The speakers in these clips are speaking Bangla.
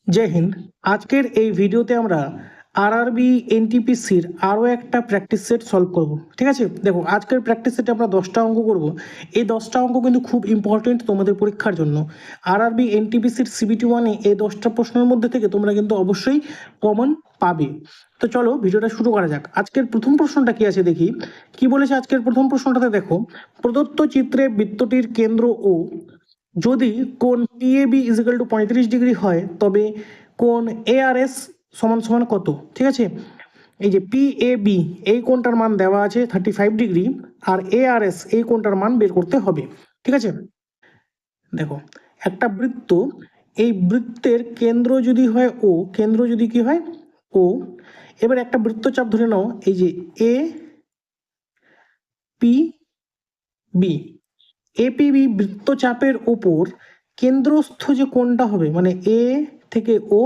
জয় হিন্দ। আজকের এই ভিডিওতে আমরা আরআরবি এনটিপিসির আরও একটা প্র্যাকটিস সেট সলভ করব। ঠিক আছে, দেখো আজকের প্র্যাকটিস সেটে আমরা 10টা অঙ্ক করব। এই 10টা অঙ্ক কিন্তু খুব ইম্পর্টেন্ট তোমাদের পরীক্ষার জন্য। আরআরবি এনটিপিসির সিবিটি ওয়ানে এই 10টা প্রশ্নের মধ্যে থেকে তোমরা কিন্তু অবশ্যই কমন পাবে। তো চলো ভিডিওটা শুরু করা যাক। আজকের প্রথম প্রশ্নটা কি আছে দেখি। কি বলেছে আজকের প্রথম প্রশ্নটাতে, দেখো প্রদত্ত চিত্রে বৃত্তটির কেন্দ্র ও যদি কোণ পিএবি ইজিক্যাল টু 35 ডিগ্রি হয় তবে কোণ এআরএস সমান সমান কত। ঠিক আছে, এই যে পিএবি এই কোণটার মান দেওয়া আছে 35 ডিগ্রি, আর এআরএস এই কোণটার মান বের করতে হবে। ঠিক আছে, দেখো একটা বৃত্ত, এই বৃত্তের কেন্দ্র যদি হয় ও, কেন্দ্র যদি কি হয় ও, এবার একটা বৃত্তচাপ ধরে নাও, এই যে এ পি বি, এপিবি বৃত্তচাপের ওপর কেন্দ্রস্থ যে কোণটা হবে, মানে এ থেকে ও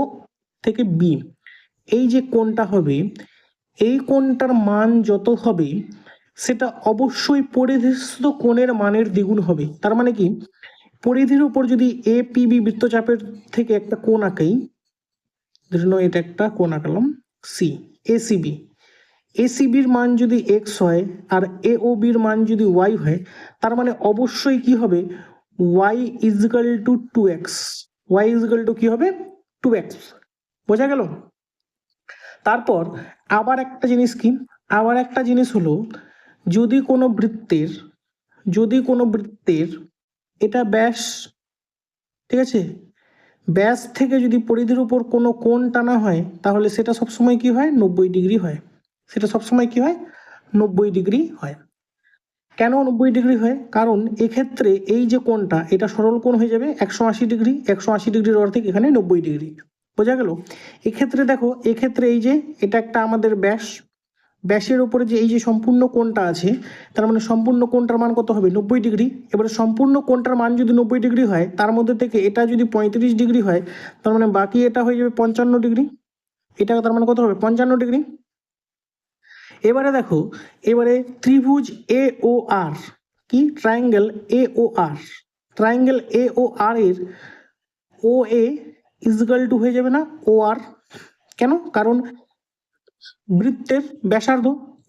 থেকে বি, এই যে কোণটা হবে, এই কোণটার মান যত হবে সেটা অবশ্যই পরিধিস্থ কোণের মানের দ্বিগুণ হবে। তার মানে কি, পরিধির উপর যদি এপিবি বৃত্তচাপের থেকে একটা কোণ আঁকাই, ধরুন এটা একটা কোণ আঁকালাম সি, এসিবি, এসিবির মান যদি এক্স হয় আর এওবির মান যদি ওয়াই হয়, তার মানে অবশ্যই কি হবে, Y is equal to 2x, Y is equal to কি হবে 2x। বোঝা গেল? তারপর আবার একটা জিনিস কি, আবার একটা জিনিস হলো, যদি কোনো বৃত্তের, যদি কোনো বৃত্তের এটা ব্যাস, ঠিক আছে, ব্যাস থেকে যদি পরিধির উপর কোনো কোণ টানা হয় তাহলে সেটা সবসময় কি হয় 90 ডিগ্রি হয়। সেটা সবসময় কি হয় 90 ডিগ্রি হয়। কেন 90 ডিগ্রি হয়? কারণ এক্ষেত্রে এই যে কোণটা এটা সরল কোণ হয়ে যাবে 180 ডিগ্রি, 180 ডিগ্রির অর্ধেক এখানে 90 ডিগ্রি। বোঝা গেল? এক্ষেত্রে দেখো, এক্ষেত্রে এই যে এটা একটা আমাদের ব্যাস, ব্যাসের উপরে যে এই যে সম্পূর্ণ কোণটা আছে, তার মানে সম্পূর্ণ কোণটার মান কত হবে 90 ডিগ্রি। এবারে সম্পূর্ণ কোণটার মান যদি 90 ডিগ্রি হয়, তার মধ্যে থেকে এটা যদি 35 ডিগ্রি হয়, তার মানে বাকি এটা হয়ে যাবে 55 ডিগ্রি। এটা তার মানে কত হবে 55 ডিগ্রি। এবারে দেখো, এবারে ত্রিভুজ এ ও আর, কি triangle A O R, triangle A ও আর এর ও এ ইজিক্যাল টু হয়ে যাবে না ও আর। কেন? কারণ বৃত্তের ব্যাসার্ধ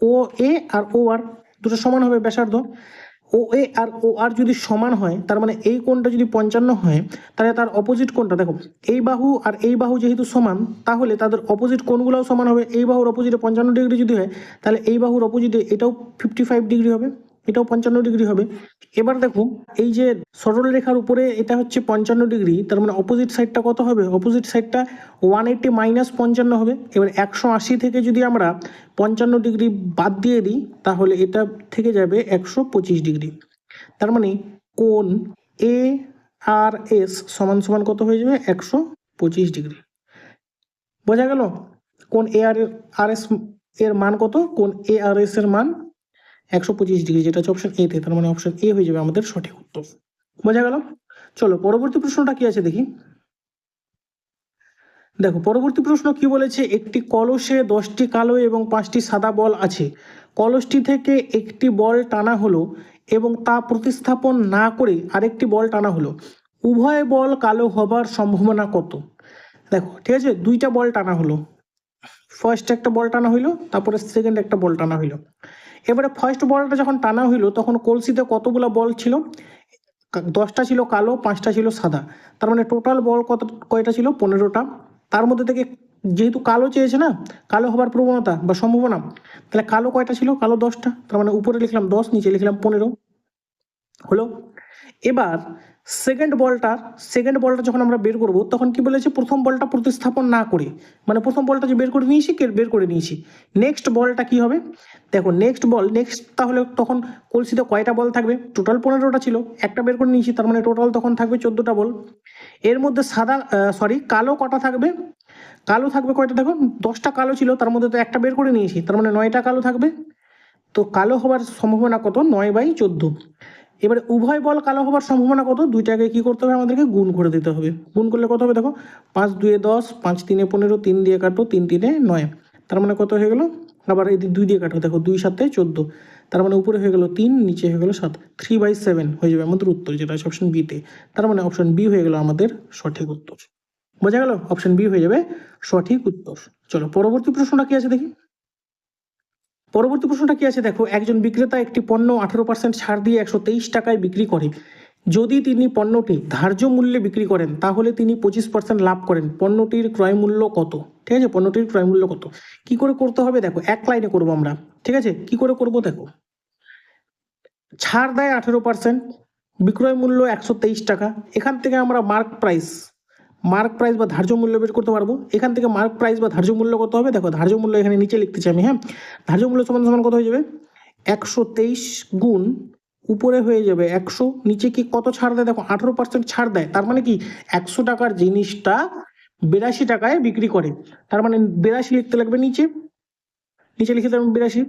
ও এ আর ও আর দুটো সমান হবে ব্যাসার্ধ। ও এ আর ও আর যদি সমান হয়, তার মানে এই কোণটা যদি 55 হয়, তাহলে তার অপোজিট কোণটা দেখো, এই বাহু আর এই বাহু যেহেতু সমান, তাহলে তাদের অপোজিট কোণগুলোও সমান হবে। এই বাহুর অপোজিটে 55 ডিগ্রি যদি হয়, তাহলে এই বাহুর অপোজিটে এটাও 55 ডিগ্রি হবে, এটাও 55 ডিগ্রি হবে। এবার দেখো, এই যে সরল রেখার উপরে এটা হচ্ছে 55 ডিগ্রি, তার মানে অপোজিট সাইডটা কত হবে, অপোজিট সাইডটা 180 মাইনাস 55 হবে। এবার 180 থেকে যদি আমরা 55 ডিগ্রি বাদ দিয়ে দিই, তাহলে এটা থেকে যাবে 125 ডিগ্রি। তার মানে কোণ এ আর এস সমান সমান কত হয়ে যাবে 125 ডিগ্রি। বোঝা গেল? কোণ এ আর এস এর মান কত, কোণ এ আর এস এর মান 125 ডিগ্রি, যেটা হচ্ছে অপশন এ তে। তার মানে অপশন এ হয়ে যাবে আমাদের সঠিক উত্তর। বোঝা গেল? চলো পরবর্তী প্রশ্নটা কি আছে দেখি। দেখো পরবর্তী প্রশ্ন কি বলেছে, একটি কলসে 10টি কালো এবং 5টি সাদা বল আছে। কলসটি থেকে একটি বল টানা হলো এবং তা প্রতিস্থাপন না করে আরেকটি বল টানা হলো। উভয় বল কালো হবার সম্ভাবনা কত? দেখো ঠিক আছে, দুইটা বল টানা হলো, ফার্স্ট একটা বল টানা হইলো, তারপরে সেকেন্ড একটা বল টানা হইলো। এবারে ফার্স্ট বলটা যখন টানা হইলো তখন কলসিতে কতগুলো বল ছিল, 10টা ছিল কালো, 5টা ছিল সাদা। তার মানে টোটাল বল কত, কয়টা ছিল 15টা। তার মধ্যে থেকে যেহেতু কালো চেয়েছে না, কালো হবার প্রবণতা বা সম্ভাবনা, তাহলে কালো কয়টা ছিল, কালো 10টা। তার মানে উপরে লিখলাম 10, নিচে লিখলাম 15 হলো। এবার সেকেন্ড বলটা যখন আমরা বের করব, তখন কি বলেছে, প্রথম বলটা প্রতিস্থাপন না করে, মানে প্রথম বলটা যে বের করে নিয়েছি, বের করে নিয়েছি, নেক্সট বলটা কি হবে, দেখো নেক্সট তাহলে তখন কলসিতে কয়টা বল থাকবে, টোটাল 15টা ছিল, একটা বের করে নিয়েছি, তার মানে টোটাল তখন থাকবে 14টা বল। এর মধ্যে কালো কটা থাকবে, কালো থাকবে কয়টা, দেখো 10টা কালো ছিল, তার মধ্যে তো একটা বের করে নিয়েছি, তার মানে 9টা কালো থাকবে। তো কালো হবার সম্ভাবনা কত, 9/14। এবারে উভয় বল কালো হবার সম্ভাবনা কত, দুইটাকে কি করতে হবে, আমাদেরকে গুণ করে দিতে হবে। গুণ করলে কত হবে, দেখো 5 2 10, 5 3 15, 3 দিয়ে কাটো, 3 3 9, তার মানে কত হয়ে গেল, আবার এই 2 দিয়ে কাটো, দেখো 2 7 14, তার মানে উপরে হয়ে গেল 3, নিচে হয়ে গেল 7, 3/7 হয়ে যাবে আমাদের উত্তর, যেটা আছে অপশন বিতে। তার মানে অপশন বি হয়ে গেল আমাদের সঠিক উত্তর। বোঝা গেল? অপশন বি হয়ে যাবে সঠিক উত্তর। চলো পরবর্তী প্রশ্নটা কি আছে দেখি। পরবর্তী প্রশ্নটা কি আছে দেখো, একজন বিক্রেতা একটি পণ্য 18% ছাড় দিয়ে 123 টাকায় বিক্রি করে। যদি তিনি পণ্যটি ধার্য মূল্যে বিক্রি করেন তাহলে তিনি 25% লাভ করেন। পণ্যটির ক্রয় মূল্য কত? ঠিক আছে, পণ্যটির ক্রয় মূল্য কত? কি করে করতে হবে দেখো, এক লাইনে করবো আমরা। ঠিক আছে, কি করে করবো দেখো, ছাড় দেয় 18%, বিক্রয় মূল্য 123 টাকা। এখান থেকে আমরা মার্ক প্রাইস বা ধার্য মূল্য বের করতে পারবো। এখান থেকে মার্ক প্রাইস বা ধার্য মূল্য কত হবে দেখো, ধার্য মূল্য এখানে নিচে লিখতেছি আমি। হ্যাঁ, ধার্য মূল্য সমান সমান কত হয়ে যাবে, 123 গুণ উপরে হয়ে যাবে 100, নিচে কি কত ছাড় দেয় দেখো, 18% ছাড় দেয়। তার মানে কি 100 টাকার জিনিসটা 82 টাকায় বিক্রি করে। তার মানে 82 লিখতে লাগবে নিচে, নিচে লিখে দেবেন 82।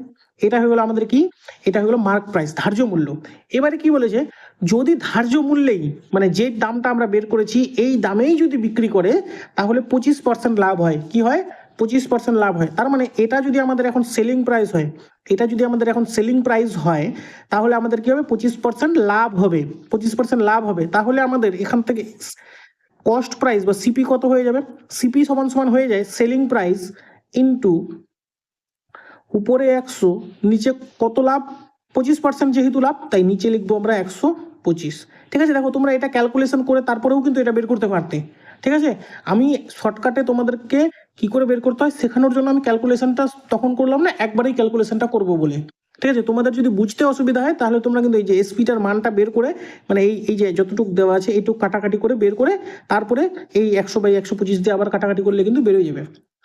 এটা হয়ে গেল আমাদের কি, এটা হয়ে গেল মার্ক প্রাইস, ধার্য মূল্য। এবারে কি বলেছে, যদি ধার্য মূল্যেই মানে যে দামটা আমরা বের করেছি এই দামেই যদি বিক্রি করে তাহলে 25% লাভ হয়। কি হয়, 25% লাভ হয়। তার মানে এটা যদি আমাদের এখন সেলিং প্রাইস হয়, এটা যদি আমাদের এখন সেলিং প্রাইস হয় তাহলে আমাদের কি হবে, 25% লাভ হবে। 25% লাভ হবে। তাহলে আমাদের এখান থেকে কস্ট প্রাইস বা সিপি কত হয়ে যাবে, সিপি সমান সমান হয়ে যায় সেলিং প্রাইস ইন্টু উপরে 100, নিচে কত লাভ, 25% যেহেতু লাভ তাই নিচে লিখবো আমরা 125। ঠিক আছে, দেখো তোমরা এটা ক্যালকুলেশন করে তারপরেও কিন্তু এটা বের করতে পারতে। ঠিক আছে, আমি শর্টকাটে তোমাদেরকে কি করে বের করতে হয় শেখানোর জন্য আমি ক্যালকুলেশনটা তখন করলাম না, একবারেই ক্যালকুলেশনটা করবো বলে। ঠিক আছে, তোমাদের যদি বুঝতে অসুবিধা হয় তাহলে তোমরা কিন্তু এই যে এসপিটার মানটা বের করে মানে এই যে যতটুকু দেওয়া আছে এইটুকু কাটাকাটি করে বের করে তারপরে এই 100/125 দিয়ে আবার কাটাকাটি করলে কিন্তু বেরোয় যাবে।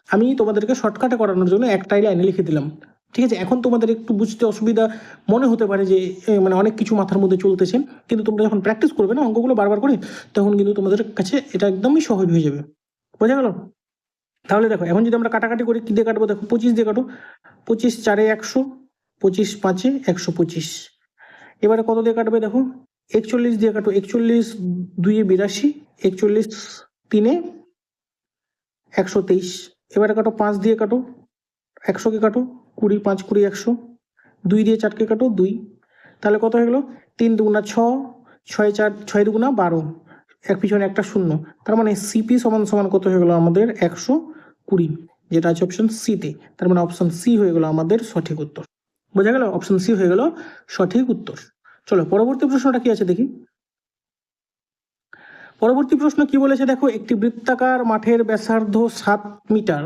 আমি তোমাদেরকে শর্টকাটে করানোর জন্য একটাই লাইনে লিখে দিলাম। ঠিক আছে, এখন তোমাদের একটু বুঝতে অসুবিধা মনে হতে পারে যে মানে অনেক কিছু মাথার মধ্যে চলতেছে, কিন্তু তোমরা যখন প্র্যাকটিস করবে না অঙ্কগুলো বারবার করে তখন কিন্তু তোমাদের কাছে এটা একদমই সহজ হয়ে যাবে। বোঝা গেল? তাহলে দেখো এখন যদি আমরা কাটাকাটি করি কি দিয়ে কাটবো দেখো, 25 দিয়ে কাটো, 25 4 100, 25 5 125। এবারে কত দিয়ে কাটবে দেখো, 41 দিয়ে কাটো, 41 2 82, 41 3 123। এবারে কাটো 5 দিয়ে কাটো, 100 কে কাটো, 20 5 20 100, 2 দিয়ে 4 কে কাটো 2। তাহলে কত হয়ে গেল, 3 দুগুণা 6, 6 4 6 দুগুণা 12, এক পিছনে একটা শূন্য। তার মানে সিপি সমান সমান কত হয়ে গেল আমাদের 120, যেটা আছে অপশন সিতে। তার মানে অপশন সি হয়ে গেল আমাদের সঠিক উত্তর। বোঝা গেল, অপশন সি হয়ে গেল সঠিক উত্তর। চলো পরবর্তী প্রশ্নটা কি আছে দেখি। পরবর্তী প্রশ্ন কি বলেছে দেখো, একটি বৃত্তাকার মাঠের ব্যাসার্ধ 7 মিটার,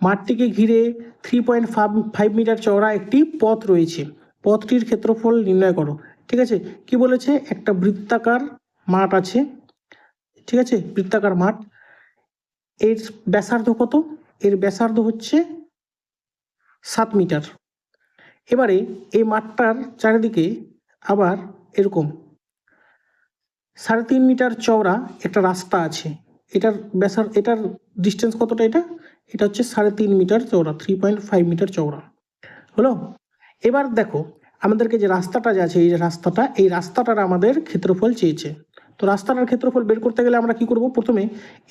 মাঠটিকে ঘিরে 3.5 মিটার চওড়া একটি পথ রয়েছে, পথটির ক্ষেত্রফল নির্ণয় করো। ঠিক আছে, কি বলেছে, একটা বৃত্তাকার মাঠ আছে। ঠিক আছে, বৃত্তাকার মাঠ, এর ব্যাসার্ধ কত, এর ব্যাসার্ধ হচ্ছে 7 মিটার। এবারে এই মাঠটার চারিদিকে আবার এরকম 3.5 মিটার চওড়া একটা রাস্তা আছে। এটার এটার ডিস্টেন্স কতটা, এটা হচ্ছে 3.5 মিটার চওড়া, 3.5 মিটার চওড়া হলো। এবার দেখো আমাদেরকে যে রাস্তাটা যে আছে, এই রাস্তাটার আমাদের ক্ষেত্রফল চেয়েছে। তো রাস্তাটার ক্ষেত্রফল বের করতে গেলে আমরা কি করব, প্রথমে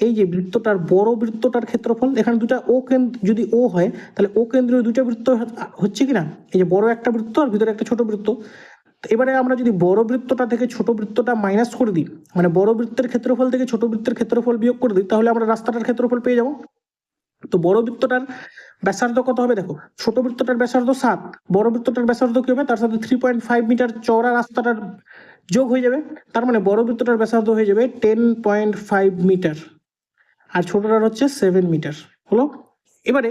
এই যে বৃত্তটার বড় বৃত্তটার ক্ষেত্রফল, এখানে দুটা ও কেন্দ্র, যদি ও হয় তাহলে ও কেন্দ্রীয় দুইটা বৃত্ত হচ্ছে কিনা, এই যে বড় একটা বৃত্ত আর ভিতরে একটা ছোট বৃত্ত। এবারে আমরা যদি বড় বৃত্তটা থেকে ছোট বৃত্তটা মাইনাস করে দিই, মানে বড় বৃত্তের ক্ষেত্রফল থেকে ছোট বৃত্তের ক্ষেত্রফল বিয়োগ করে দিই, তাহলে আমরা রাস্তাটার ক্ষেত্রফল পেয়ে যাব। তো বড় বৃত্তটার ব্যাসার্ধ কত হবে দেখো, ছোট বৃত্তটার ব্যাসার্ধ 7, বড় বৃত্তটার ব্যাসার্ধ কি হবে, তার সাথে 3.5 মিটার চওড়া রাস্তাটার যোগ হয়ে যাবে। তার মানে বড় বৃত্তটার ব্যাসার্ধ হয়ে যাবে 10.5 মিটার আর ছোটটার হচ্ছে 7 মিটার হলো। এবারে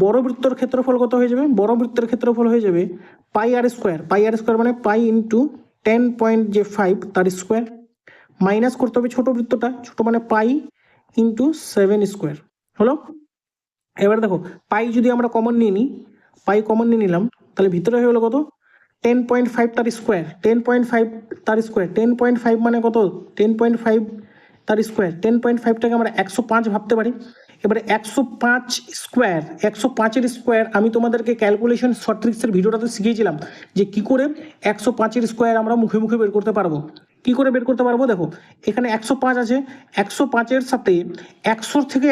বড় বৃত্তর ক্ষেত্রফল কত হয়ে যাবে, বড় বৃত্তের ক্ষেত্রফল হয়ে যাবে পাই আর স্কোয়ার মানে পাই ইন্টু 10.5 তার স্কোয়ার, মাইনাস করতে হবে ছোট বৃত্তটা, ছোট মানে পাই ইন্টু 7 স্কোয়ার হলো। এবার দেখো পাই যদি আমরা কমন নিয়ে নিই, পাই কমন নিয়ে নিলাম, তাহলে ভিতরে হয়ে গেলো কত, 10.5 তার স্কোয়ার, 10.5 তার স্কোয়ার, 10.5 মানে কত, 10.5 তার স্কোয়ার, 10.5টাকে আমরা 105 ভাবতে পারি। এবারে 105 স্কোয়ার, 105-এর স্কোয়ার আমি তোমাদেরকে ক্যালকুলেশন শর্ট ট্রিক্সের ভিডিওটাতে শিখিয়েছিলাম যে কি করে 105-এর স্কোয়ার আমরা মুখে মুখে বের করতে পারবো। কি করে বের করতে পারবো দেখো, এখানে 105 আছে, 105-এর সাথে 100 থেকে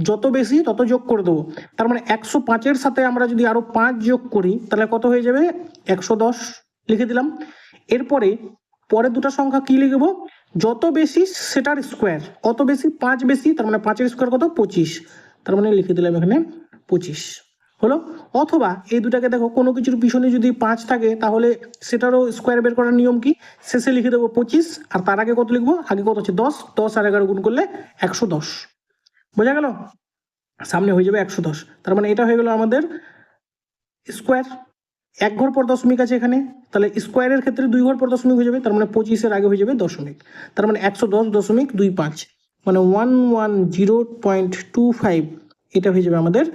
যত বেশি তত যোগ করে দেবো। তার মানে 105-এর সাথে আমরা যদি আরো 5 যোগ করি তাহলে কত হয়ে যাবে, 110 লিখে দিলাম। এরপরে পরের দুটো সংখ্যা কি লিখবো, যত বেশি সেটার স্কোয়ার, কত বেশি 5 বেশি, তার মানে 5-এর স্কোয়ার কত 25, তার মানে লিখে দিলাম এখানে 25 হলো। অথবা এই দুটাকে দেখো কোনো কিছুর পিছনে যদি 5 থাকে তাহলে সেটারও স্কোয়ার বের করার নিয়ম কি, শেষে লিখে দেবো 25 আর তার আগে কত লিখবো, আগে কত হচ্ছে 10, 10 আর 11 গুণ করলে 110, বোঝা গেল, সামনে হয়ে যাবে 110। তার মানে এটা হয়ে গেল আমাদের স্কোয়ার। এক ঘর পর দশমিক আছে এখানে, তাহলে স্কোয়ারের ক্ষেত্রে 2 ঘর পর দশমিক হয়ে যাবে, তার মানে 25-এর আগে হয়ে যাবে দশমিক, তার মানে 110.25, মানে 110.25, এটা হয়ে যাবে আমাদের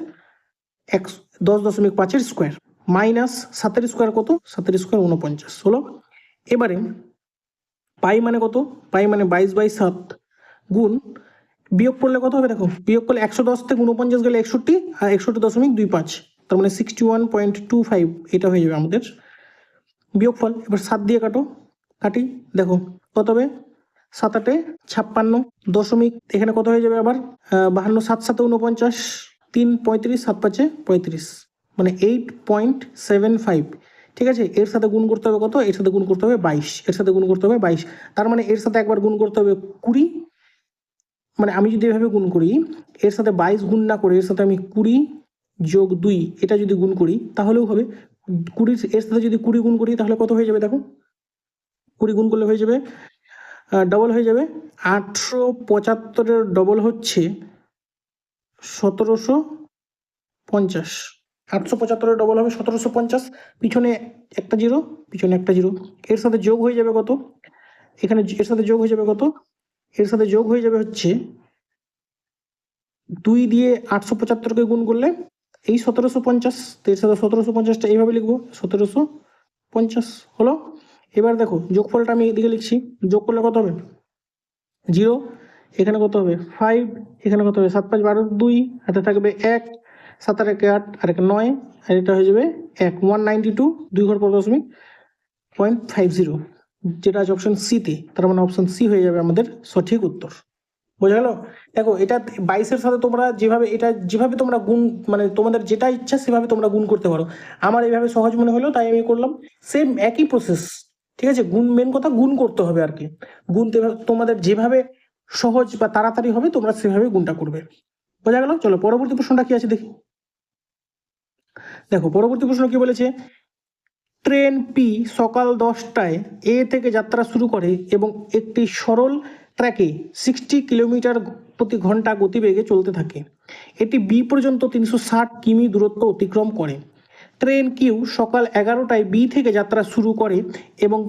10.5-এর স্কোয়ার, মাইনাস 7-এর স্কোয়ার কত, 7-এর স্কোয়ার 49 হলো। এবারে পাই মানে কত, পাই মানে 22/7 গুণ, বিয়োগ করলে কত হবে দেখো, বিয়োগ করলে 110 থেকে 49 গেলে 61 আর 61.25, তার মানে 61.25, এটা হয়ে যাবে আমাদের বিয়োগফল। এবার 7 দিয়ে কাটো, কাটি, দেখো কত হবে, 7-8 56 দশমিক, এখানে কত হয়ে যাবে আবার 52, 7-7 49, 3 35, 7-5 35, মানে 8.75, ঠিক আছে। এর সাথে গুণ করতে হবে কত, এর সাথে গুণ করতে হবে 22, এর সাথে গুণ করতে হবে 22, তার মানে এর সাথে একবার গুণ করতে হবে 20, মানে আমি যদি এভাবে গুণ করি, এর সাথে 22 গুণ না করে এর সাথে আমি 20 যোগ 2 এটা যদি গুণ করি তাহলেও হবে 20, এর সাথে যদি 20 গুণ করি তাহলে কত হয়ে যাবে দেখো, 20 গুণ করলে হয়ে যাবে ডবল হয়ে যাবে 875-এর ডবল হচ্ছে 1750, 875-এর ডবল হবে 1750, পিছনে একটা জিরো, পিছনে একটা জিরো, এর সাথে যোগ হয়ে যাবে কত, এখানে এর সাথে যোগ হয়ে যাবে কত, এর সাথে যোগ হয়ে যাবে হচ্ছে 2 দিয়ে 875-কে গুণ করলে এই 1750, তো এর সাথে 1750টা এইভাবে লিখবো 1750 হলো। এবার দেখো যোগফলটা আমি এদিকে লিখছি, যোগ করলে কত হবে 0, এখানে কত হবে 5, এখানে কত হবে 7 5 12 2, হাতে থাকবে 1, 7 আর 1 8 আর 1 9, আর এটা হয়ে যাবে 192, 2 ঘর পর দশমিক 0.50, যেটা আছে অপশন সিতে, তার মানে অপশন সি হয়ে যাবে আমাদের সঠিক উত্তর, বোঝা গেল। দেখো এটা 22-এর সাথে তোমরা যেভাবে এটা যেভাবে তোমরা গুণ, মানে তোমাদের যেটা ইচ্ছা সেভাবে তোমরা গুণ করতে পারো, আমার এইভাবে সহজ মনে হলো তাই আমি করলাম, সেম একই প্রসেস, ঠিক আছে। গুণ, মেন কথা গুণ করতে হবে আর কি, গুনতে তোমাদের যেভাবে সহজ বা তাড়াতাড়ি হবে তোমরা সেভাবে গুণটা করবে, বোঝা গেল। চলো পরবর্তী প্রশ্নটা কি আছে দেখি। দেখো পরবর্তী প্রশ্ন কি বলেছে, ট্রেন পি সকাল 10টায় এ থেকে যাত্রা শুরু করে এবং একটি সরল ট্র্যাকে 60 কিলোমিটার প্রতি ঘন্টা গতিবেগে চলতে থাকে, এটি বি পর্যন্ত 360 কিমি দূরত্ব অতিক্রম করে। ট্রেন কিউ সকাল 11টায় বি থেকে যাত্রা শুরু করে এবং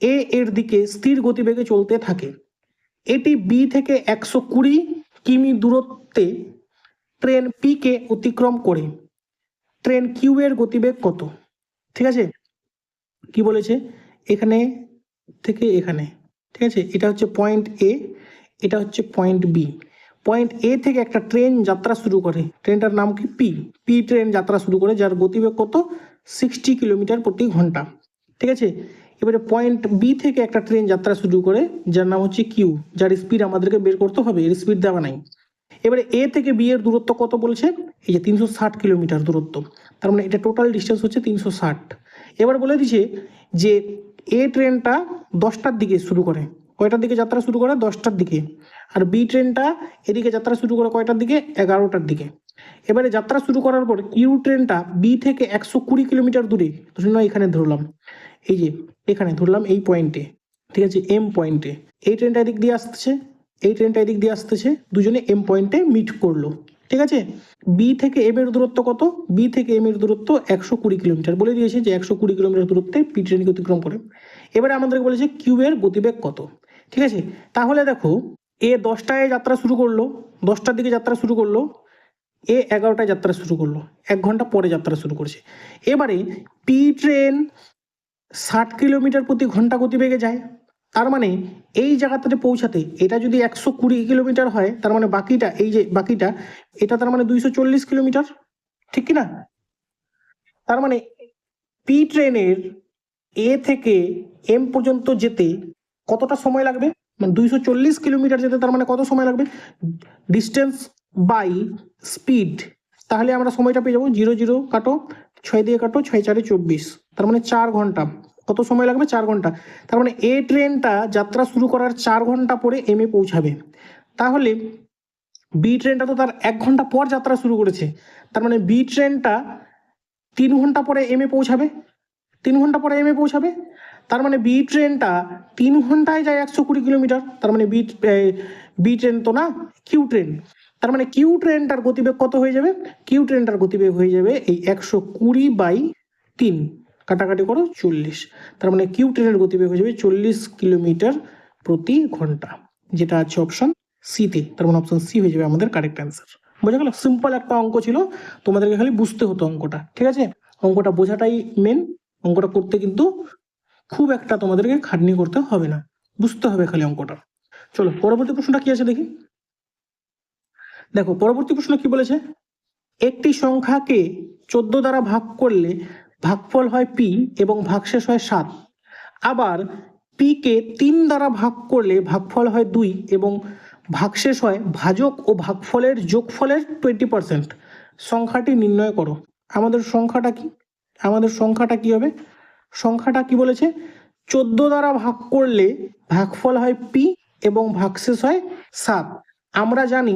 এ এর দিকে স্থির গতিবেগে চলতে থাকে, এটি বি থেকে 120 কিমি দূরত্বে ট্রেন পি কে অতিক্রম করে, ট্রেন কিউ এর গতিবেগ কত, ঠিক আছে। কি বলেছে এখানে থেকে এখানে, ঠিক আছে, এটা হচ্ছে পয়েন্ট এ, এটা হচ্ছে পয়েন্ট বি। পয়েন্ট এ থেকে একটা ট্রেন যাত্রা শুরু করে, ট্রেনটার নাম কি পি, পি ট্রেন যাত্রা শুরু করে যার গতিবেগ কত 60 কিলোমিটার প্রতি ঘন্টা, ঠিক আছে। এবারে পয়েন্ট বি থেকে একটা ট্রেন যাত্রা শুরু করে যার নাম হচ্ছে কিউ, যার স্পিড আমাদেরকে বের করতে হবে, এর স্পিড দেওয়া নাই। এবারে এ থেকে বি এর দূরত্ব কত বলছে, এই যে 360 কিলোমিটার দূরত্ব, তার মানে এটা টোটাল ডিস্টেন্স হচ্ছে 360। এবার বলে দিছে যে এ ট্রেনটা 10টার দিকে শুরু করে, কয়টার দিকে যাত্রা শুরু করে 10টার দিকে, আর বি ট্রেনটা এদিকে যাত্রা শুরু করে কয়টার দিকে 11টার দিকে। এবারে যাত্রা শুরু করার পর কিউ ট্রেনটা বি থেকে 120 কিলোমিটার দূরে, এখানে ধরলাম, এই যে এখানে ধরলাম এই পয়েন্টে, ঠিক আছে, এম পয়েন্টে, এই ট্রেনটা এদিক দিয়ে আসতেছে, এই ট্রেনটা এদিক দিয়ে আসতেছে, দুজনে এম পয়েন্টে মিট করলো, ঠিক আছে। বি থেকে এম এর দূরত্ব কত, বি থেকে এম এর দূরত্ব 120 কিলোমিটার, বলে দিয়েছে যে 120 কিলোমিটার দূরত্বে পি ট্রেনকে অতিক্রম করে। এবারে আমাদেরকে বলেছে কিউ এর গতিবেগ কত, ঠিক আছে। তাহলে দেখো এ 10টায় যাত্রা শুরু করলো, 10টার দিকে যাত্রা শুরু করলো, এ 11টায় যাত্রা শুরু করলো, 1 ঘন্টা পরে যাত্রা শুরু করছে। এবারে পি ট্রেন 60 কিলোমিটার প্রতি ঘন্টা গতিবেগে যায়, তার মানে এই জায়গাটাতে পৌঁছাতে এটা যদি 120 কিলোমিটার হয়, তার মানে বাকিটা, এই যে বাকিটা, এটা তার মানে 240 কিলোমিটার, ঠিক কিনা। তার মানে পি ট্রেনের এ থেকে এম পর্যন্ত যেতে কতটা সময় লাগবে, মানে 240 কিলোমিটার যেতে তার মানে কত সময় লাগবে, ডিস্টেন্স বাই স্পিড, তাহলে আমরা সময়টা পেয়ে যাবো 0 0 কাটো, 6 দিয়ে কাটো, 6 4 24, তার মানে 4 ঘন্টা, কত সময় লাগবে? 4 ঘন্টা। তার মানে এ ট্রেনটা যাত্রা শুরু করার 4 ঘন্টা পরে এম এ পৌঁছাবে। তাহলে বি ট্রেনটা তো তার 1 ঘন্টা পর যাত্রা শুরু করেছে, তার মানে বি ট্রেনটা 3 ঘন্টা পরে এম এ পৌঁছাবে। 3 ঘন্টা পরে এম এ পৌঁছাবে, তার মানে বি ট্রেনটা 3 ঘন্টায় যায় 120 কিলোমিটার। তার মানে বি ট্রেন তো না, কিউ ট্রেন। তার মানে কিউ ট্রেনটার গতিবেগ কত হয়ে যাবে? কিউ ট্রেনটার গতিবেগ হয়ে যাবে এই 120/3, কাটাকাটি করো 40। তার মানে কিউ ট্রেনের গতিবেগ হয়ে যাবে 40 কিলোমিটার প্রতি ঘন্টা, যেটা আছে অপশন সিতে। তার মানে অপশন সি হয়ে যাবে আমাদের কারেক্ট অ্যান্সার। বোঝা গেল? সিম্পল একটা অঙ্ক ছিল, তোমাদেরকে খালি বুঝতে হতো অঙ্কটা, ঠিক আছে? অঙ্কটা বোঝাটাই মেন। অঙ্কটা করতে কিন্তু খুব একটা তোমাদেরকে খাটনি করতে হবে না, বুঝতে হবে খালি অঙ্কটা। চলো পরবর্তী প্রশ্নটা কি আছে দেখি। দেখো পরবর্তী প্রশ্ন কি বলেছে, একটি সংখ্যাকে 14 দ্বারা ভাগ করলে ভাগফল হয় পি এবং ভাগশেষ হয় 7। আবার পি কে 3 দ্বারা ভাগ করলে ভাগফল হয় 2 এবং ভাগশেষ হয় ভাজক ও ভাগফলের যোগফলের 20%। সংখ্যাটি নির্ণয় করো। আমাদের সংখ্যাটা কি? আমাদের সংখ্যাটা কি হবে? সংখ্যাটা কি বলেছে? 14 দ্বারা ভাগ করলে ভাগফল হয় পি এবং ভাগশেষ হয় 7। আমরা জানি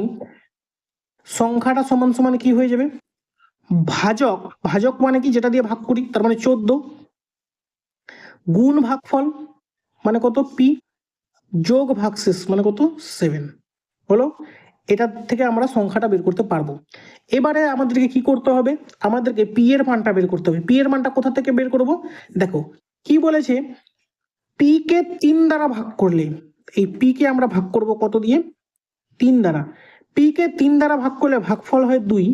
সংখ্যাটা সমান সমান কি হয়ে যাবে? ভাজক, ভাজক মানে কি? যেটা দিয়ে ভাগ করি, তার মানে 14 গুণ ভাগফল মানে কত? পি, যোগ ভাগশেষ মানে কত? 7 হলো। এটা থেকে আমরা সংখ্যাটা বের করতে পারবো। এবারে আমাদেরকে কি করতে হবে? আমাদেরকে পি এর মানটা বের করতে হবে। পি এর মানটা কোথা থেকে বের করব? দেখো কি বলেছে, পি কে 3 দ্বারা ভাগ করলে, এই পি কে আমরা ভাগ করব কত দিয়ে? 3 দ্বারা। পি কে 3 দ্বারা ভাগ করলে ভাগফল হয় 2,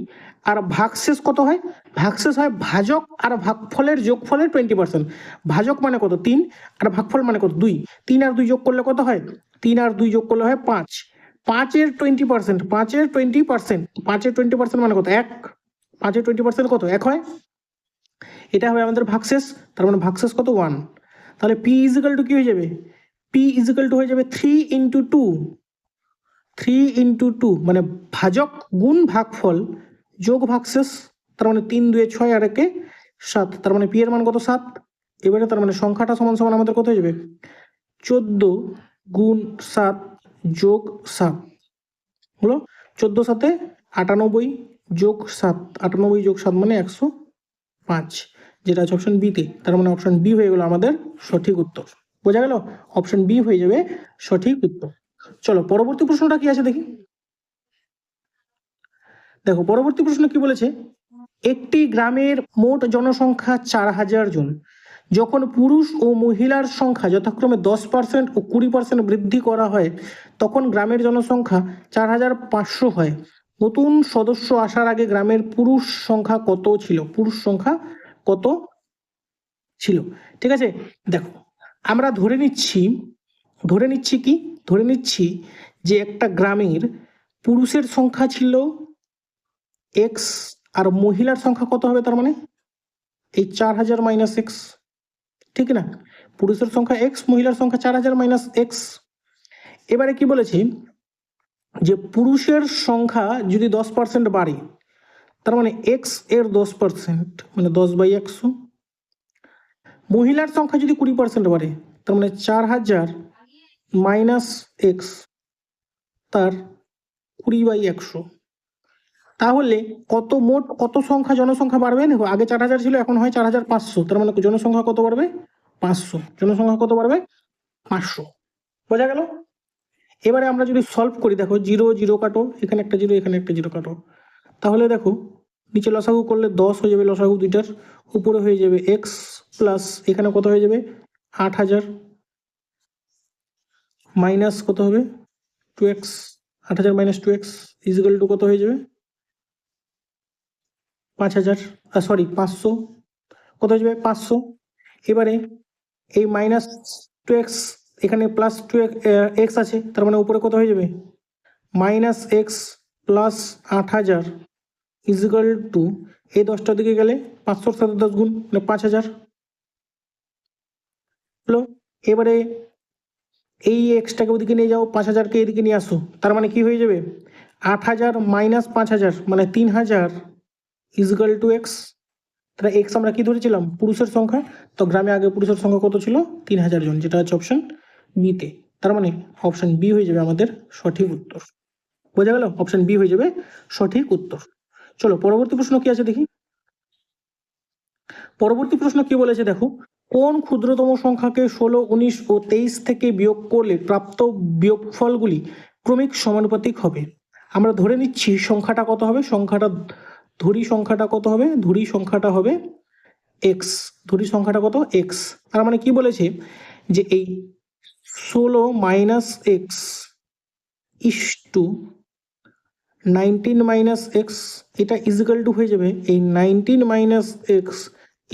আর ভাগশেষ কত হয়? ভাগশেষ হয় ভাজক আর ভাগফলের যোগফলের 20%। ভাজক মানে কত? 3, আর ভাগফল মানে কত? 2। 3 আর 2 যোগ করলে কত হয়? 3 আর 2 যোগ করলে হয় 5। 5-এর 20%, 5-এর 20%, 5-এর 20% মানে কত? 1। 5-এর 20% কত? 1 হয়। এটা হবে আমাদের ভাগশেষ, তার মানে ভাগশেষ কত? 1। তাহলে পি ইজিক্যাল টু কি হয়ে যাবে? পি ইজিক্যাল টু হয়ে যাবে 3 ইন্টু 2। 3 ইন্টু 2 মানে ভাজক গুণ ভাগফল যোগ ভাগশেষ, তার মানে 3 2 6 আর 1 7, তার মানে পি এর মান কত? 7। এবারে তার মানে সংখ্যাটা সমান সমান আমাদের কত হয়ে যাবে? 14 গুণ 7 যোগ 7 হলো 14 7 98 যোগ 7, 98 যোগ 7 মানে 105, যেটা আছে অপশন বিতে। তার মানে অপশন বি হয়ে গেল আমাদের সঠিক উত্তর। বোঝা গেল? অপশন বি হয়ে যাবে সঠিক উত্তর। চলো পরবর্তী প্রশ্নটা কি আছে দেখি। দেখো পরবর্তী প্রশ্ন কি বলেছে, একটি গ্রামের মোট জনসংখ্যা 4000 জন। যখন পুরুষ ও মহিলার সংখ্যা যথাক্রমে 10% ও 20% বৃদ্ধি করা হয়, তখন গ্রামের জনসংখ্যা 4500 হয়। নতুন সদস্য আসার আগে গ্রামের পুরুষ সংখ্যা কত ছিল? পুরুষ সংখ্যা কত ছিল? ঠিক আছে, দেখো আমরা ধরে নিচ্ছি কি? ধরে নিচ্ছি যে একটা গ্রামের পুরুষের সংখ্যা ছিল এক্স, আর মহিলার সংখ্যা কত হবে? তার মানে এই 4000 মাইনাস এক্স, ঠিক না? পুরুষের সংখ্যা এক্স, মহিলার সংখ্যা 4000 মাইনাস এক্স। এবারে কি বলেছি, যে পুরুষের সংখ্যা যদি 10% বাড়ে, তার মানে এক্স এর 10% মানে 10/100। মহিলার সংখ্যা যদি 20% বাড়ে, তার মানে 4000 মাইনাস এক্স তার 20/100। তাহলে কত মোট কত সংখ্যা জনসংখ্যা বাড়বে? দেখো আগে 4000 ছিল, এখন হয় 4500, তার মানে জনসংখ্যা কত বাড়বে? 500। জনসংখ্যা কত বাড়বে? 500। বোঝা গেল? এবারে আমরা যদি সলভ করি, দেখো 0 0 কাটো, এখানে একটা 0 এখানে একটা 0 কাটো, তাহলে দেখো নিচে লসাগু করলে 10 হয়ে যাবে, লসাগু দুইটার উপরে হয়ে যাবে এক্স প্লাস এখানে কত হয়ে যাবে? 8000 মাইনাস কত হবে? 2x। 8000 minus 2x is equal two কত হয়ে যাবে? 5000, সরি 500। কত হয়ে যাবে? 500। এবারে এই মাইনাস 2x এখানে প্লাস 2x আছে, তার মানে উপরে কত হয়ে যাবে? Minus X plus 8000 is equal to, এই 10টার দিকে গেলে 500-র সাথে 10 গুণ মানে 5000 হলো। এবারে এই এক্সটাকে ওদিকে নিয়ে যাও, 5000কে এদিকে নিয়ে আসো, তার মানে কি হয়ে যাবে? 8000 মাইনাস 5000 মানে 3000 ইজিক্যাল টু এক্স। তাহলে এক্স আমরা কি ধরেছিলাম পুরুষের সংখ্যা, তো গ্রামে আগে পুরুষের সংখ্যা কত ছিল 3000 জন, যেটা হচ্ছে অপশন বিতে। তার মানে অপশন বি হয়ে যাবে আমাদের সঠিক উত্তর। বোঝা গেল, অপশন বি হয়ে যাবে সঠিক উত্তর। চলো পরবর্তী প্রশ্ন কি আছে দেখি। পরবর্তী প্রশ্ন কি বলেছে দেখো, কোন ক্ষুদ্রতম সংখ্যাকে 16, 19 ও 23 থেকে বিয়োগ করলে প্রাপ্ত বিয়োগফলগুলি ক্রমিক সমানুপাতিক হবে? আমরা ধরে নিচ্ছি সংখ্যাটা কত হবে, ধরি সংখ্যাটা কত হবে, ধরি সংখ্যাটা হবে এক্স, ধরি সংখ্যাটা কত এক্স। তার মানে কি বলেছে যে এই 16 minus X is to 19 minus X, এটা ইজিক্যাল টু হয়ে যাবে এই 19 minus X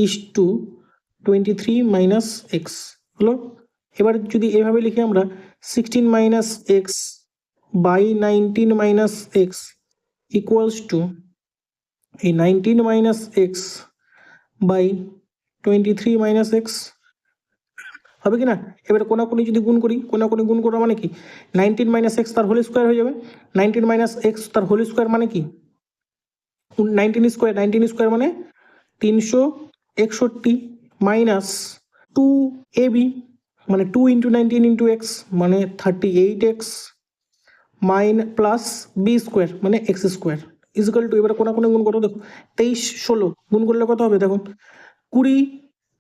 is to 23 minus X হলো। এবার যদি এভাবে লিখি আমরা 16 minus X by 19 minus X equals to এই 19 minus X by 23 minus X, হবে কি না? এবারে কোনাকুনি যদি গুণ করি, কোনাকুনি গুণ করা মানে কি 19 মাইনাস এক্স তার হোল স্কোয়ার হয়ে যাবে, 19 মাইনাস এক্স তার হোল স্কোয়ার মানে কি 19 স্কোয়ার, 19 স্কোয়ার মানে 361 মাইনাস 2ab মানে 2 ইন্টু 19 ইন্টু এক্স মানে 38x মাইন প্লাস বি স্কোয়ার মানে এক্স স্কোয়ার ইজিক্যাল টু, এবারে কোনাকুনি গুণ করো দেখো 23 16 গুণ করলে কত হবে দেখো 20,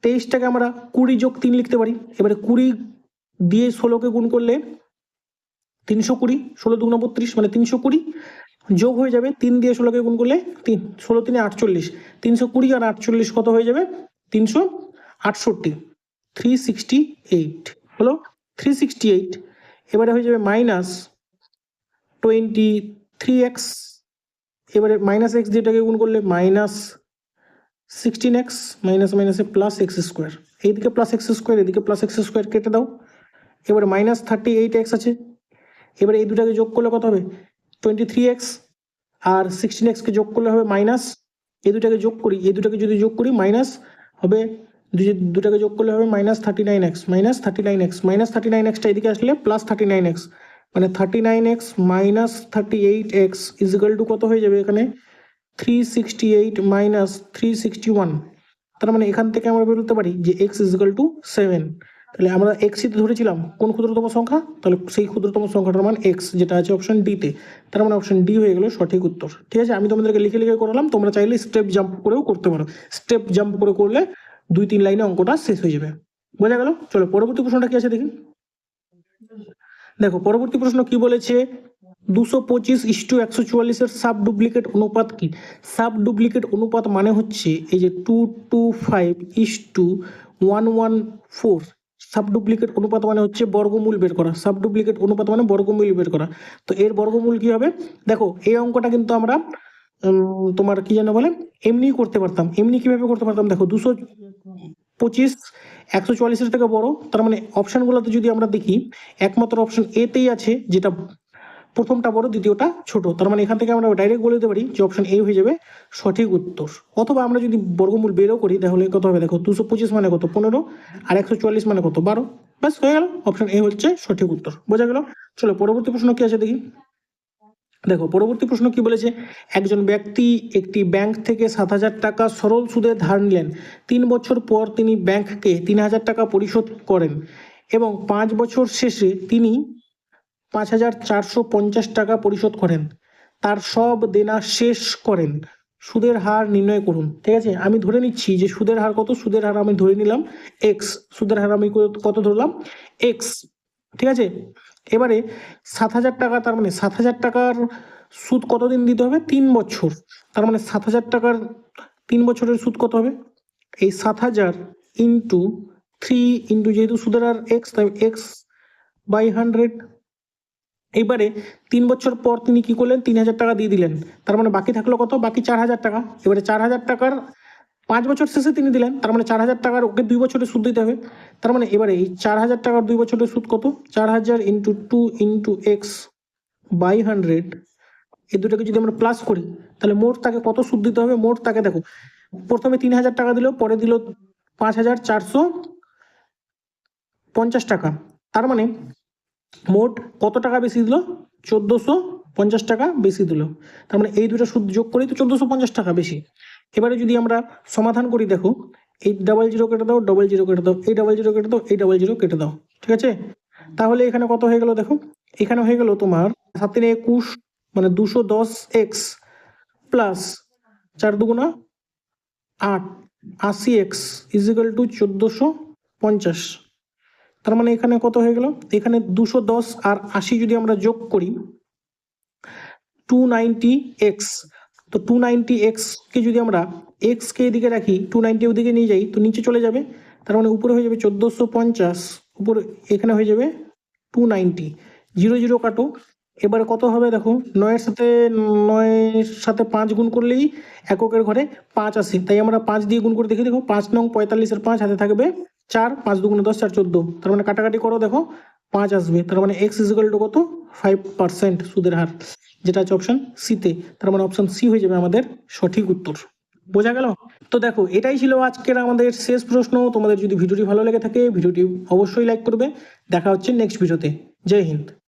23টাকে আমরা 20 যোগ 3 লিখতে পারি। এবারে 20 দিয়ে 16কে গুণ করলে 320, 16 দুগুণ 32 মানে 320 যোগ হয়ে যাবে 3 দিয়ে 16কে গুণ করলে 3, 16 3 48, 320 আর 48 কত হয়ে যাবে 368, 368 হলো 368। এবারে হয়ে যাবে মাইনাস 23x, এবারে মাইনাস এক্স যেটাকে গুণ করলে মাইনাস 16x মাইনাস মাইনাসে প্লাস এক্স স্কোয়ার, এইদিকে প্লাস এক্স স্কোয়ার এদিকে প্লাস এক্স স্কোয়ার কেটে দাও, এবারে মাইনাস 38x আছে, এবারে এই দুটাকে যোগ করলে কত হবে 23x আর 16xকে যোগ করলে হবে মাইনাস, এই দুটাকে যোগ করি, এই দুটাকে যদি যোগ করি মাইনাস হবে, দুটাকে যোগ করলে হবে minus 39x, minus 39x, minus 39xটা এদিকে আসলে প্লাস 39x মানে 39x minus 38x is equal two কত হয়ে যাবে এখানে 368 মাইনাস 361। তার মানে এখান থেকে আমরা বেরোতে পারি যে x ইজিক্যাল টু 7। তাহলে আমরা এক্সই ধরেছিলাম কোন ক্ষুদ্রতম সংখ্যা, তাহলে সেই ক্ষুদ্রতম সংখ্যাটার মান এক্স, যেটা আছে অপশন ডিতে। তার মানে অপশন ডি হয়ে গেল সঠিক উত্তর। ঠিক আছে, আমি তোমাদেরকে লিখে লিখে করালাম, তোমরা চাইলে স্টেপ জাম্প করেও করতে পারো, স্টেপ জাম্প করে করলে 2-3 লাইনে অঙ্কটা শেষ হয়ে যাবে। বোঝা গেল? চলো পরবর্তী প্রশ্নটা কি আছে দেখি। দেখো পরবর্তী প্রশ্ন কি বলেছে, 225:144 এর সাব ডুপ্লিকেট অনুপাত কি? সাব ডুপ্লিকেট অনুপাত মানে হচ্ছে এই যে 225:114। সাব ডুপ্লিকেট অনুপাত মানে হচ্ছে বর্গমূল বের করা, সাব ডুপ্লিকেট অনুপাত মানে বর্গমূল বের করা। তো এর বর্গমূল কি হবে দেখো, এই অঙ্কটা কিন্তু আমরা তোমার কি যেন বলে এমনি করতে পারতাম। এমনি কিভাবে করতে পারতাম দেখো, 225 144-এর থেকে বড়, তার মানে অপশনগুলোতে যদি আমরা দেখি একমাত্র অপশন এতেই আছে যেটা প্রথমটা বড় দ্বিতীয়টা ছোট, তার মানে এখান থেকে আমরা ডাইরেক্ট বলে দিতে পারি যে অপশন এ হয়ে যাবে সঠিক উত্তর। অথবা আমরা যদি বর্গমূল বেরও করি তাহলে কত হবে দেখো, 225 মানে কত 15 আর 144 মানে কত 12, ব্যাস হয়ে গেল, অপশন এ হচ্ছে সঠিক উত্তর। বোঝা গেল? চলো পরবর্তী প্রশ্ন কি আছে দেখি। দেখো পরবর্তী প্রশ্ন কি বলেছে, একজন ব্যক্তি একটি ব্যাংক থেকে 7,000 টাকা সরল সুদে ধার নিলেন, 3 বছর পর তিনি ব্যাংককে 3,000 টাকা পরিশোধ করেন এবং 5 বছর শেষে তিনি 5,450 টাকা পরিশোধ করেন, তার সব দেনা শেষ করেন, সুদের হার নির্ণয় করুন। ঠিক আছে, আমি ধরে নিচ্ছি যে সুদের হার কত, সুদের হার আমি ধরে নিলাম এক্স, সুদের হার আমি কত ধরলাম এক্স। ঠিক আছে, এবারে 7,000 টাকা, তার মানে 7,000 টাকার সুদ কতদিন দিতে হবে 3 বছর, তার মানে 7,000 টাকার 3 বছরের সুদ কত হবে এই 7,000 ইন্টু 3 ইন্টু যেহেতু সুদের হার এক্স তাই এক্স বাই 100। এবারে 3 বছর পর তিনি কি করলেন 3,000 টাকা দিয়ে দিলেন, তার মানে বাকি থাকলো কত, বাকি 4,000 টাকা। এবারে 4,000 টাকার 5 বছর শেষে তিনি দিলেন, তার মানে 4,000 টাকার ওকে 2 বছরের সুদ দিতে হবে। তার মানে এবারে এই 4,000 টাকার 2 বছরের সুদ কত, 4,000 ইন্টু 2 ইন্টু এক্স বাই 100, এই দুটোকে যদি আমরা প্লাস করি তাহলে মোট তাকে কত সুদ দিতে হবে, মোট তাকে দেখো প্রথমে 3,000 টাকা দিল, পরে দিল 5,450 টাকা, তার মানে মোট কত টাকা বেশি দিল 1,450 টাকা বেশি দিল, তার মানে এই দুটো সুদ যোগ করেই তো 1,450 টাকা বেশি। এবারে যদি আমরা সমাধান করি, দেখো এই ডাবল জিরো কেটে দাও, ডবল জিরো কেটে দাও, এই ডাবল জিরো কেটে দাও, এই ডাবল জিরো কেটে দাও, ঠিক আছে। তাহলে এখানে কত হয়ে গেল দেখো, এখানে হয়ে গেল তোমার 7×21 মানে 210x plus 4×2=8 80x is equal two 1450। তার মানে এখানে কত হয়ে গেল, এখানে 210 আর 80 যদি আমরা যোগ করি 290x, তো 290x কে যদি আমরা x কে এদিকে রাখি 290 ওদিকে নিয়ে যাই তো নিচে চলে যাবে, তার মানে উপরে হয়ে যাবে 1450, উপরে এখানে হয়ে যাবে 290, 0 0 কাটো। এবারে কত হবে দেখো, 9-এর সাথে 5 গুণ করলেই এককের ঘরে 5 আসে, তাই আমরা 5 দিয়ে গুণ করে দেখি, দেখো 5 নং 45-এর 5 হাতে থাকবে 4, 5 2 10 4 14, তার মানে কাটাকাটি করো দেখো 5 আসবে, তার মানে x ইজিক্যাল টু কত 5% সুদের হার, যেটা আছে অপশন সিতে। তার মানে অপশন সি হয়ে যাবে আমাদের সঠিক উত্তর। বোঝা গেল? তো দেখো এটাই ছিল আজকের আমাদের শেষ প্রশ্ন। তোমাদের যদি ভিডিওটি ভালো লেগে থাকে ভিডিওটি অবশ্যই লাইক করবে। দেখা হচ্ছে নেক্সট ভিডিওতে। জয় হিন্দ।